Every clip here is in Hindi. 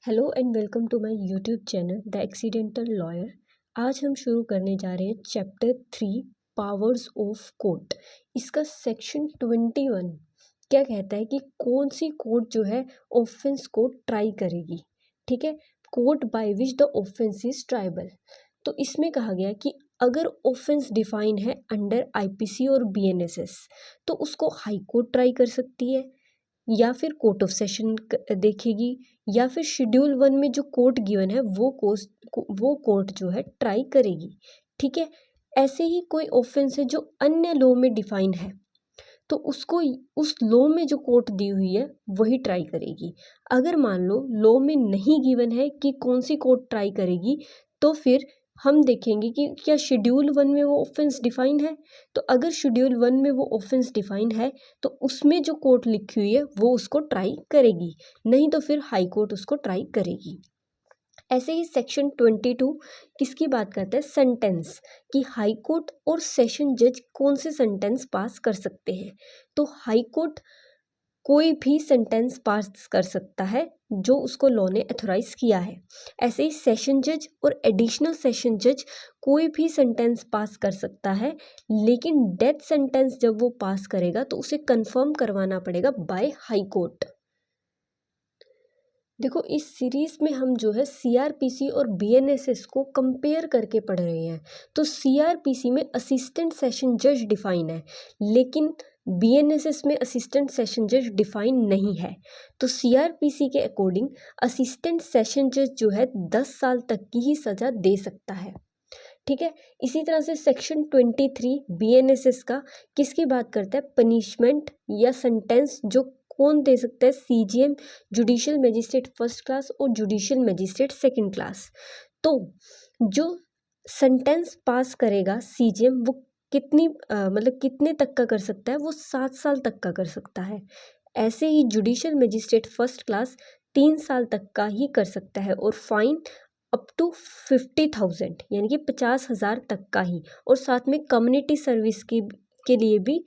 Hello and welcome to my YouTube channel the accidental lawyer. आज हम शुरू करने जा रहे हैं चैप्टर 3 पावर्स ऑफ कोर्ट। इसका सेक्शन 21 क्या कहता है कि कौन सी कोर्ट जो है ऑफेंस को ट्राई करेगी। ठीक है, court by which the offence is tribal. तो इसमें कहा गया कि अगर ऑफेंस डिफाइन है अंडर आईपीसी और बीएनएसएस तो उसको हाई कोर्ट ट्राई कर सकती है, या फिर कोर्ट ऑफ सेशन देखेगी, या फिर शेड्यूल 1 में जो कोर्ट गिवन है वो कोर्ट जो है ट्राई करेगी। ठीक है, ऐसे ही कोई ऑफेंस है जो अन्य लॉ में डिफाइन है तो उसको उस लॉ में जो कोर्ट दी हुई है वही ट्राई करेगी। अगर मान लो लॉ में नहीं गिवन है कि कौन सी कोर्ट ट्राई करेगी तो फिर हम देखेंगे कि क्या शेड्यूल 1 में वो ऑफेंस डिफाइन है। तो अगर शेड्यूल 1 में वो ऑफेंस डिफाइन है तो उसमें जो कोर्ट लिखी हुई है वो उसको ट्राई करेगी, नहीं तो फिर हाई कोर्ट उसको ट्राई करेगी। ऐसे ही सेक्शन 22 किसकी बात करता है, सेंटेंस, कि हाई कोर्ट और सेशन जज कौन से सेंटेंस पास कर सकते हैं। तो हाई कोर्ट कोई भी सेंटेंस पास कर सकता है जो उसको लॉ ने अथोराइज किया है। ऐसे ही सेशन जज और एडिशनल सेशन जज कोई भी सेंटेंस पास कर सकता है, लेकिन डेथ सेंटेंस जब वो पास करेगा तो उसे कंफर्म करवाना पड़ेगा बाय हाई कोर्ट। देखो, इस सीरीज में हम जो है सीआरपीसी और बीएनएसएस को कंपेयर करके पढ़ रहे हैं। तो सीआरपीसी में असिस्टेंट सेशन जज डिफाइन है, लेकिन बीएनएसएस में असिस्टेंट सेशन जज डिफाइन नहीं है। तो सीआरपीसी के अकॉर्डिंग असिस्टेंट सेशन जज जो है 10 साल तक की ही सजा दे सकता है। ठीक है, इसी तरह से सेक्शन 23 बीएनएसएस का किसकी बात करता है, पनिशमेंट या सेंटेंस जो कौन दे सकता है, CGM, judicial magistrate first class और जुडिशियल मजिस्ट्रेट सेकंड क्लास। तो जो सेंटेंस पास करेगा सीजीएम वो कितनी मतलब कितने तक का कर सकता है, वो 7 साल तक का कर सकता है। ऐसे ही जुडिशियल मजिस्ट्रेट फर्स्ट क्लास 3 साल तक का ही कर सकता है, और फाइन अप टू 50,000 यानी कि 50,000 तक का ही, और साथ में कम्युनिटी सर्विस के लिए भी,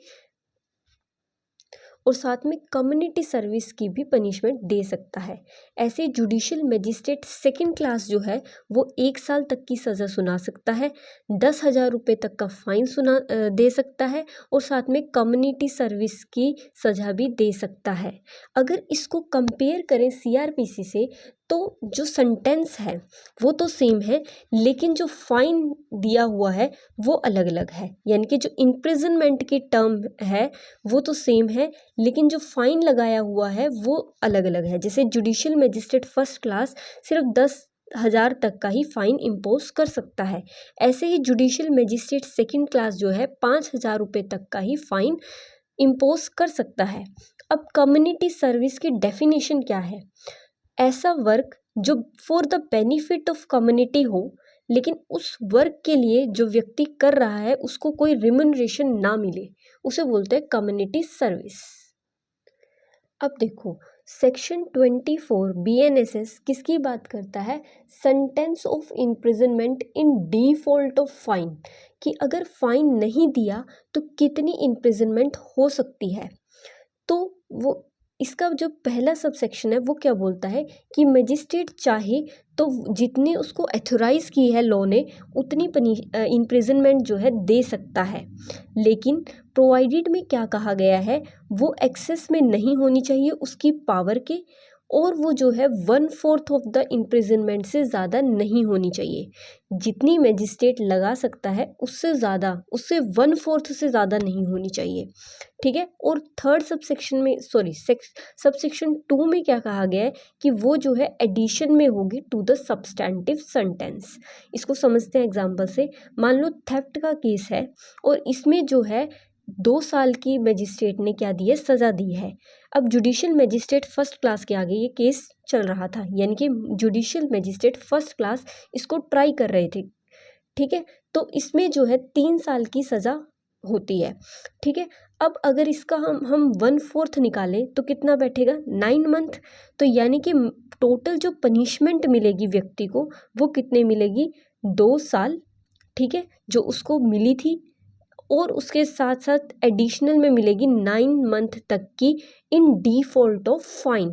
और साथ में कम्युनिटी सर्विस की भी पनिशमेंट दे सकता है। ऐसे जुडिशियल मजिस्ट्रेट सेकंड क्लास जो है वो 1 साल तक की सज़ा सुना सकता है, 10,000 रुपये तक का फाइन दे सकता है, और साथ में कम्युनिटी सर्विस की सज़ा भी दे सकता है। अगर इसको कंपेयर करें सीआरपीसी से तो जो सेंटेंस है वो तो सेम है, लेकिन जो फाइन दिया हुआ है वो अलग अलग है। यानी कि जो इम्प्रिजनमेंट की टर्म है वो तो सेम है, लेकिन जो फाइन लगाया हुआ है वो अलग अलग है। जैसे जुडिशियल मजिस्ट्रेट फर्स्ट क्लास सिर्फ 10,000 तक का ही फाइन इम्पोज कर सकता है। ऐसे ही जुडिशियल मजिस्ट्रेट सेकंड क्लास जो है 5,000 रुपये तक का ही फाइन इम्पोज कर सकता है। अब कम्युनिटी सर्विस की डेफिनेशन क्या है, ऐसा वर्क जो for the benefit of community हो, लेकिन उस वर्क के लिए जो व्यक्ति कर रहा है उसको कोई रिम्यूनरेशन ना मिले, उसे बोलते हैं कम्युनिटी सर्विस। अब देखो, सेक्शन 24 बीएनएसएस किसकी बात करता है, sentence of imprisonment in default of fine, कि अगर फाइन नहीं दिया तो कितनी इम्प्रिजनमेंट हो सकती है। तो वो इसका जो पहला सब सेक्शन है वो क्या बोलता है कि मजिस्ट्रेट चाहे तो जितनी उसको एथोराइज की है लॉ ने उतनी इम्प्रिजनमेंट जो है दे सकता है, लेकिन प्रोवाइडेड में क्या कहा गया है, वो एक्सेस में नहीं होनी चाहिए उसकी पावर के, और वो जो है 1/4 ऑफ द इम्प्रिजनमेंट से ज़्यादा नहीं होनी चाहिए। जितनी मैजिस्ट्रेट लगा सकता है उससे ज़्यादा, उससे 1/4 से ज़्यादा नहीं होनी चाहिए। ठीक है, और थर्ड सबसेक्शन में सबसेक्शन 2 में क्या कहा गया है कि वो जो है एडिशन में होगी टू द सब्सटैंटिव सेंटेंस। इसको समझते हैं एग्जांपल से। मान लो थेफ्ट का केस है और इसमें जो है 2 साल की मजिस्ट्रेट ने क्या दी है, सज़ा दी है। अब जुडिशियल मजिस्ट्रेट फर्स्ट क्लास के आगे ये केस चल रहा था, यानी कि जुडिशियल मजिस्ट्रेट फर्स्ट क्लास इसको ट्राई कर रहे थे। ठीक है, तो इसमें जो है 3 साल की सज़ा होती है। ठीक है, अब अगर इसका हम 1/4 निकालें तो कितना बैठेगा, 9 मंथ। तो यानी कि टोटल जो पनिशमेंट मिलेगी व्यक्ति को वो कितने मिलेगी, 2 साल। ठीक है, जो उसको मिली थी, और उसके साथ साथ एडिशनल में मिलेगी 9 मंथ तक की इन डिफॉल्ट ऑफ फाइन।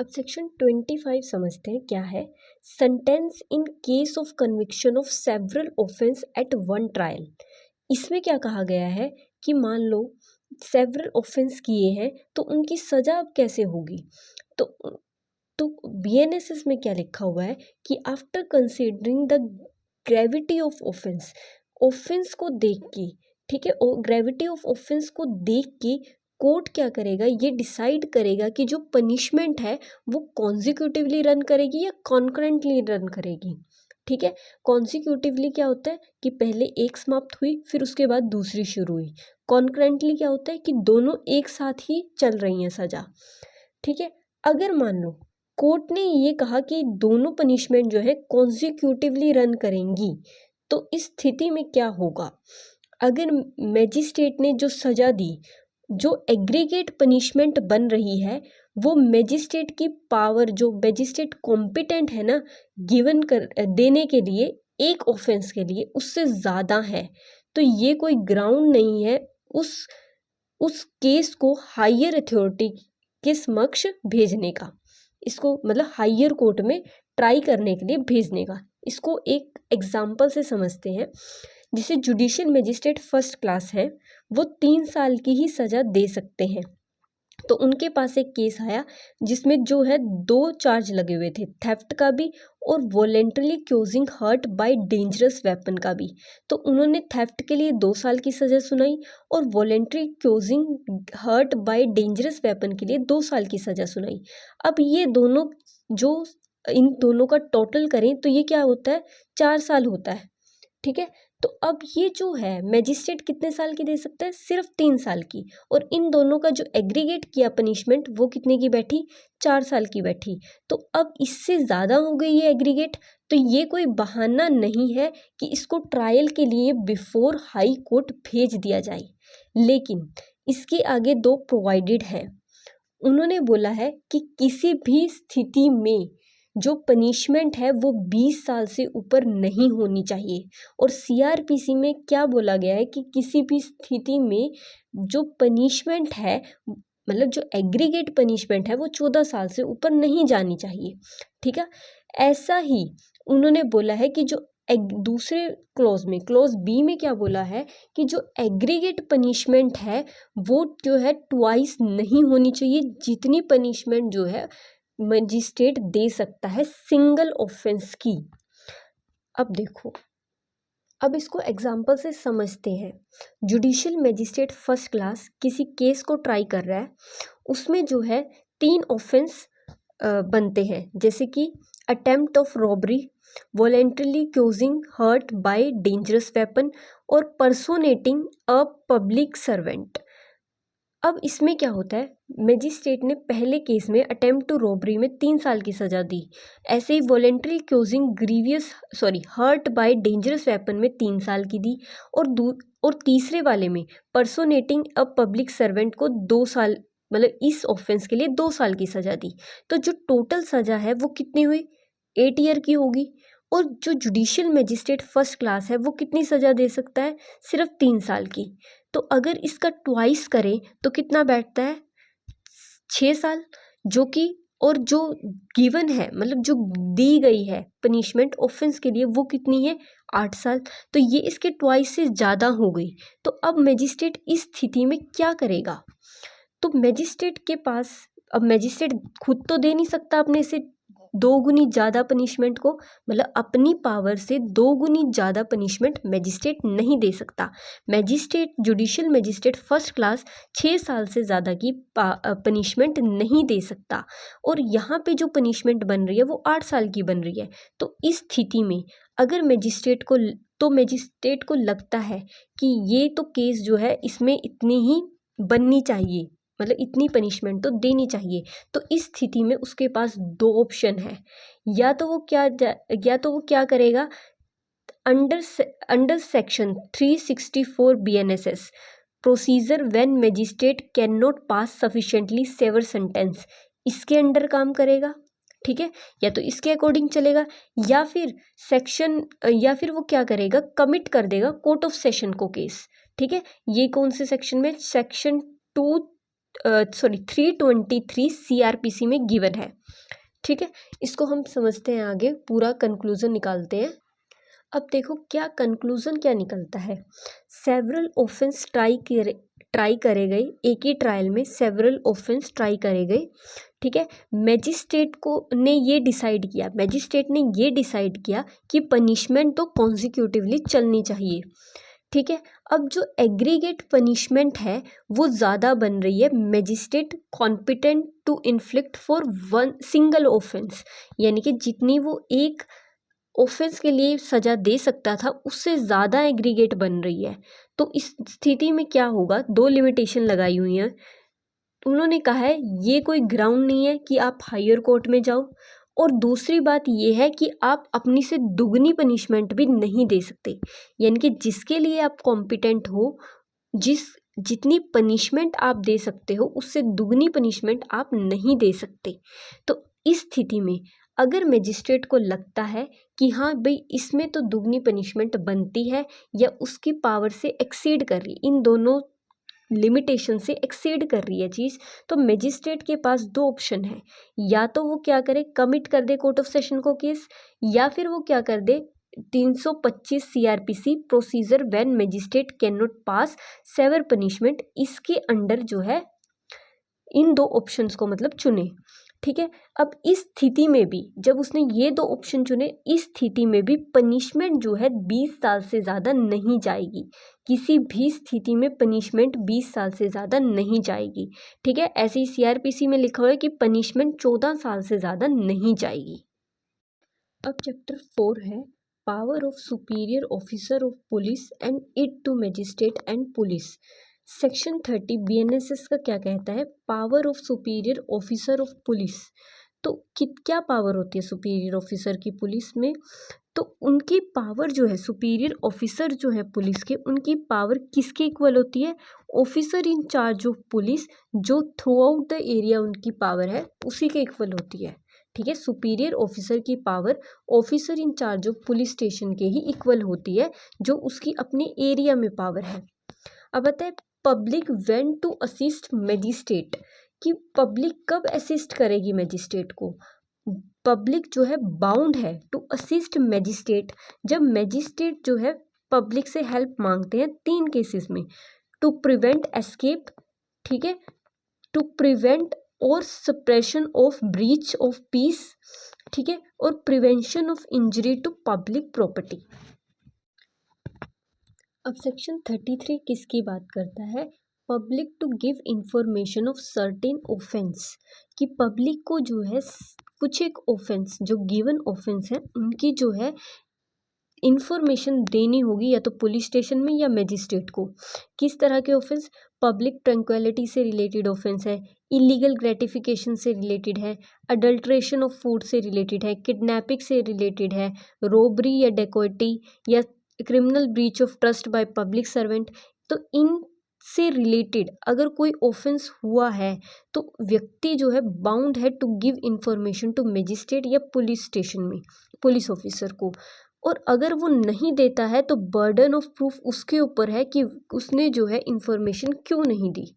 अब सेक्शन 25 समझते हैं क्या है। Sentence in case of conviction of several offence at one trial. इसमें क्या कहा गया है कि मान लो सेवरल ऑफेंस किए हैं तो उनकी सजा अब कैसे होगी। तो बीएनएसएस में क्या लिखा हुआ है कि after considering the gravity of offence, offence को देख के, ठीक है, ग्रेविटी ऑफ ऑफेंस को देख के कोर्ट क्या करेगा, ये डिसाइड करेगा कि जो पनिशमेंट है वो कॉन्जिक्यूटिवली रन करेगी या कॉन्करेंटली रन करेगी। ठीक है, कॉन्जिक्यूटिवली क्या होता है कि पहले एक समाप्त हुई फिर उसके बाद दूसरी शुरू हुई। कॉन्करेंटली क्या होता है कि दोनों एक साथ ही चल रही हैं सजा। ठीक है, अगर मान लो कोर्ट ने ये कहा कि दोनों पनिशमेंट जो है कॉन्जिक्यूटिवली रन करेंगी, तो इस स्थिति में क्या होगा। अगर मैजिस्ट्रेट ने जो सजा दी, जो एग्रीगेट पनिशमेंट बन रही है, वो मैजिस्ट्रेट की पावर, जो मैजिस्ट्रेट कॉम्पिटेंट है ना गिवन कर देने के लिए एक ऑफेंस के लिए, उससे ज़्यादा है, तो ये कोई ग्राउंड नहीं है उस केस को हायर अथॉरिटी के समक्ष भेजने का, इसको मतलब हायर कोर्ट में ट्राई करने के लिए भेजने का। इसको एक एग्जाम्पल से समझते हैं। जिसे जुडिशियल मजिस्ट्रेट फर्स्ट क्लास है वो 3 साल की ही सज़ा दे सकते हैं। तो उनके पास एक केस आया जिसमें जो है 2 चार्ज लगे हुए थे, थेफ्ट का भी और voluntarily causing hurt by dangerous weapon का भी। तो उन्होंने थेफ्ट के लिए 2 साल की सज़ा सुनाई और voluntary causing hurt by dangerous weapon के लिए 2 साल की सज़ा सुनाई। अब ये दोनों जो इन दोनों का टोटल करें तो ये क्या होता है, 4 साल होता है। ठीक है, तो अब ये जो है मैजिस्ट्रेट कितने साल की दे सकता है, सिर्फ 3 साल की, और इन दोनों का जो एग्रीगेट किया पनिशमेंट वो कितने की बैठी, 4 साल की बैठी। तो अब इससे ज़्यादा हो गई ये एग्रीगेट, तो ये कोई बहाना नहीं है कि इसको ट्रायल के लिए बिफोर हाई कोर्ट भेज दिया जाए। लेकिन इसके आगे 2 प्रोवाइडेड है। उन्होंने बोला है कि किसी भी स्थिति में जो पनिशमेंट है वो 20 साल से ऊपर नहीं होनी चाहिए। और सीआरपीसी में क्या बोला गया है कि किसी भी स्थिति में जो पनिशमेंट है, मतलब जो एग्रीगेट पनिशमेंट है, वो 14 साल से ऊपर नहीं जानी चाहिए। ठीक है, ऐसा ही उन्होंने बोला है कि जो दूसरे क्लॉज में, क्लॉज बी में क्या बोला है कि जो एग्रीगेट पनिशमेंट है वो जो है ट्वाइस नहीं होनी चाहिए, जितनी पनिशमेंट जो है मजिस्ट्रेट दे सकता है सिंगल ऑफेंस की। अब देखो, अब इसको एग्जाम्पल से समझते हैं। जुडिशियल मजिस्ट्रेट फर्स्ट क्लास किसी केस को ट्राई कर रहा है, उसमें जो है 3 ऑफेंस बनते हैं, जैसे कि attempt of robbery, voluntarily causing hurt by dangerous weapon और पर्सोनेटिंग अ पब्लिक सर्वेंट। अब इसमें क्या होता है, मैजिस्ट्रेट ने पहले केस में अटेम्प्ट टू रॉबरी में 3 साल की सज़ा दी, ऐसे ही voluntary causing hurt by dangerous weapon में 3 साल की दी, और तीसरे वाले में पर्सोनेटिंग अ पब्लिक सर्वेंट को 2 साल, मतलब इस ऑफेंस के लिए 2 साल की सज़ा दी। तो जो टोटल सज़ा है वो कितनी हुई, 8 ईयर की होगी। और जो जुडिशियल मजिस्ट्रेट फर्स्ट क्लास है वो कितनी सज़ा दे सकता है, सिर्फ 3 साल की। तो अगर इसका ट्वाइस करें तो कितना बैठता है, 6 साल, जो कि और जो गिवन है, मतलब जो दी गई है पनिशमेंट ऑफेंस के लिए, वो कितनी है, 8 साल। तो ये इसके ट्वाइस से ज़्यादा हो गई। तो अब मैजिस्ट्रेट इस स्थिति में क्या करेगा, तो मैजिस्ट्रेट के पास, अब मैजिस्ट्रेट खुद तो दे नहीं सकता अपने से 2 गुनी ज़्यादा पनिशमेंट को, मतलब अपनी पावर से 2 गुनी ज़्यादा पनिशमेंट मैजिस्ट्रेट नहीं दे सकता। Magistrate, judicial magistrate first class 6 साल से ज़्यादा की पनिशमेंट नहीं दे सकता, और यहाँ पे जो पनिशमेंट बन रही है वो 8 साल की बन रही है। तो इस स्थिति में अगर मैजिस्ट्रेट को लगता है कि ये तो केस जो है इसमें इतनी ही बननी चाहिए, मतलब इतनी पनिशमेंट तो देनी चाहिए, तो इस स्थिति में उसके पास 2 ऑप्शन है। या तो वो क्या करेगा, under section 364 BNSS procedure when magistrate can not pass sufficiently severe sentence, इसके अंडर काम करेगा। ठीक है, या तो इसके अकॉर्डिंग चलेगा, या फिर वो क्या करेगा, कमिट कर देगा कोर्ट ऑफ सेशन को केस। ठीक है, ये कौन से सेक्शन में, सेक्शन 2 323 CRPC में गिवन है। ठीक है, इसको हम समझते हैं, आगे पूरा कंक्लूजन निकालते हैं। अब देखो क्या कंक्लूजन क्या निकलता है। सेवरल ऑफेंस ट्राई करे गए, एक ही ट्रायल में सेवरल ऑफेंस ट्राई करे गए। ठीक है, मैजिस्ट्रेट ने ये डिसाइड किया कि पनिशमेंट तो कॉन्जिक्यूटिवली चलनी चाहिए। ठीक है, अब जो एग्रीगेट पनिशमेंट है वो ज़्यादा बन रही है। Magistrate competent to inflict for one single offence, यानी कि जितनी वो एक ऑफेंस के लिए सज़ा दे सकता था उससे ज़्यादा एग्रीगेट बन रही है। तो इस स्थिति में क्या होगा, दो लिमिटेशन लगाई हुई हैं। उन्होंने कहा है ये कोई ग्राउंड नहीं है कि आप हायर कोर्ट में जाओ, और दूसरी बात ये है कि आप अपनी से दुगनी पनिशमेंट भी नहीं दे सकते, यानी कि जिसके लिए आप कॉम्पिटेंट हो, जितनी पनिशमेंट आप दे सकते हो उससे दुगनी पनिशमेंट आप नहीं दे सकते। तो इस स्थिति में अगर मजिस्ट्रेट को लगता है कि हाँ भाई इसमें तो दुगनी पनिशमेंट बनती है या उसकी पावर से एक्सीड कर रही, इन दोनों लिमिटेशन से एक्सीड कर रही है चीज़, तो मजिस्ट्रेट के पास दो ऑप्शन है। या तो वो क्या करे, कमिट कर दे कोर्ट ऑफ सेशन को केस, या फिर वो क्या कर दे 325 CRPC procedure when magistrate can not pass severe punishment, इसके अंडर जो है इन दो ऑप्शंस को मतलब चुने। ठीक है, अब इस स्थिति में भी जब उसने ये दो ऑप्शन चुने, इस स्थिति में भी पनिशमेंट जो है 20 साल से ज़्यादा नहीं जाएगी। किसी भी स्थिति में पनिशमेंट 20 साल से ज़्यादा नहीं जाएगी। ठीक है, ऐसे ही CRPC में लिखा हुआ है कि पनिशमेंट 14 साल से ज़्यादा नहीं जाएगी। अब चैप्टर 4 है power of superior officer of police and aid to magistrate and police. Section 30 BNSS का क्या कहता है, power of superior officer of police. तो क्या पावर होती है सुपीरियर ऑफिसर की पुलिस में, तो उनकी पावर जो है, सुपीरियर ऑफिसर जो है पुलिस के, उनकी पावर किसके इक्वल होती है, officer in charge of police, जो थ्रू आउट द एरिया उनकी पावर है उसी के इक्वल होती है। ठीक है, सुपीरियर ऑफिसर की power officer in charge of police station के ही इक्वल होती है, जो उसकी अपने एरिया में पावर है। अब बताए public when to assist magistrate, कि पब्लिक कब असिस्ट करेगी मैजिस्ट्रेट को। पब्लिक जो है बाउंड है टू असिस्ट मैजिस्ट्रेट, जब मैजिस्ट्रेट जो है पब्लिक से हेल्प मांगते हैं 3 केसेस में, टू प्रिवेंट एस्केप, ठीक है, टू प्रिवेंट और suppression of breach of peace, ठीक है, और prevention of injury to public property. अब सेक्शन 33 किसकी बात करता है, public to give information of certain offence, कि पब्लिक को जो है कुछ एक ऑफेंस, जो गिवन ऑफेंस है उनकी जो है इंफॉर्मेशन देनी होगी, या तो पुलिस स्टेशन में या मैजिस्ट्रेट को। किस तरह के ऑफेंस, पब्लिक ट्रैंक्विलिटी से रिलेटेड ऑफेंस है, इलीगल ग्रेटिफिकेशन से रिलेटेड है, अडल्ट्रेशन ऑफ फूड से रिलेटेड है, किडनैपिंग से रिलेटेड है, रोबरी या डेकोइटी, या criminal breach of trust by public servant. तो इन से रिलेटेड अगर कोई ऑफेंस हुआ है तो व्यक्ति जो है बाउंड है to give information to magistrate या पुलिस स्टेशन में पुलिस ऑफिसर को, और अगर वो नहीं देता है तो बर्डन ऑफ प्रूफ उसके ऊपर है कि उसने जो है इंफॉर्मेशन क्यों नहीं दी।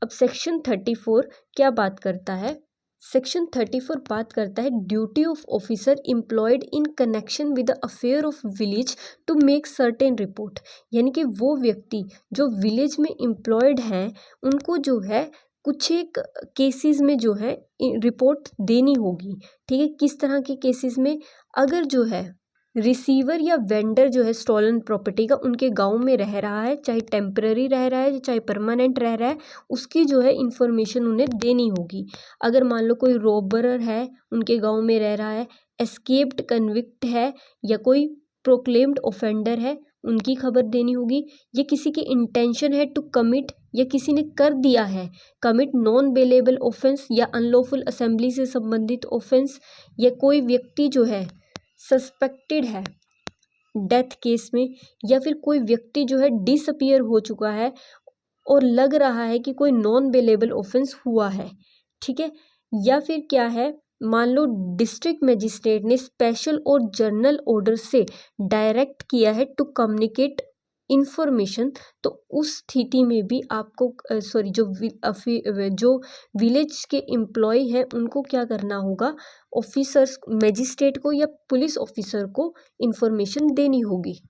अब सेक्शन 34 क्या बात करता है, सेक्शन 34 बात करता है duty of officer employed in connection with the affair of village to make certain report, यानी कि वो व्यक्ति जो विलेज में एम्प्लॉयड हैं उनको जो है कुछ एक केसेस में जो है रिपोर्ट देनी होगी। ठीक है, किस तरह के केसेस में, अगर जो है रिसीवर या वेंडर जो है स्टॉलन प्रॉपर्टी का उनके गांव में रह रहा है, चाहे टेम्पररी रह रहा है चाहे परमानेंट रह रहा है, उसकी जो है इंफॉर्मेशन उन्हें देनी होगी। अगर मान लो कोई रोबरर है उनके गांव में रह रहा है, एस्केप्ड कन्विक्ट है, या कोई प्रोक्लेम्ड ऑफेंडर है, उनकी खबर देनी होगी। या किसी की इंटेंशन है टू कमिट, या किसी ने कर दिया है कमिट नॉन बेलेबल ऑफेंस या अनलॉफुल असेंबली से संबंधित ऑफेंस, या कोई व्यक्ति जो है सस्पेक्टेड है डेथ केस में, या फिर कोई व्यक्ति जो है डिसअपीयर हो चुका है और लग रहा है कि कोई नॉन बेलेबल ऑफेंस हुआ है। ठीक है, या फिर क्या है, मान लो डिस्ट्रिक्ट मजिस्ट्रेट ने स्पेशल और जनरल ऑर्डर से डायरेक्ट किया है टू कम्युनिकेट इन्फॉर्मेशन, तो उस स्थिति में भी आपको जो विलेज के एम्प्लॉय हैं उनको क्या करना होगा, ऑफिसर्स, मजिस्ट्रेट को या पुलिस ऑफिसर को इन्फॉर्मेशन देनी होगी।